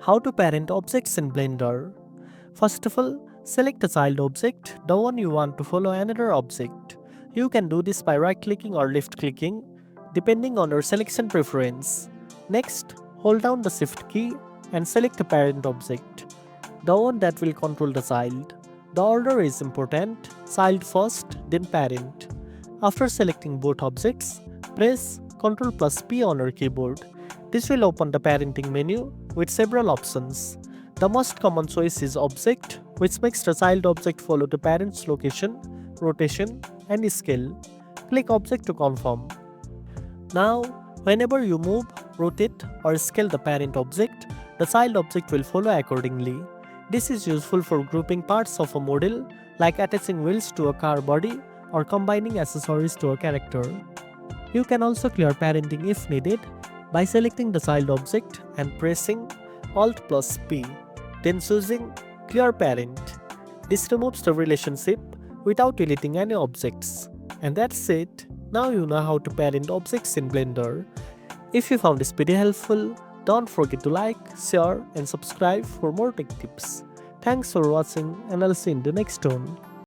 How to parent objects in Blender. First of all, select a child object, the one you want to follow another object. You can do this by right-clicking or left-clicking, depending on your selection preference. Next, hold down the Shift key and select a parent object, the one that will control the child. The order is important, child first, then parent. After selecting both objects, press Ctrl plus P on your keyboard. This will open the parenting menu with several options. The most common choice is Object, which makes the child object follow the parent's location, rotation, and scale. Click Object to confirm. Now, whenever you move, rotate, or scale the parent object, the child object will follow accordingly. This is useful for grouping parts of a model, like attaching wheels to a car body or combining accessories to a character. You can also clear parenting if needed by selecting the child object and pressing Alt plus P, then choosing Clear Parent. This removes the relationship without deleting any objects. And that's it. Now you know how to parent objects in Blender. If you found this video helpful, don't forget to like, share, and subscribe for more tech tips. Thanks for watching, and I'll see you in the next one.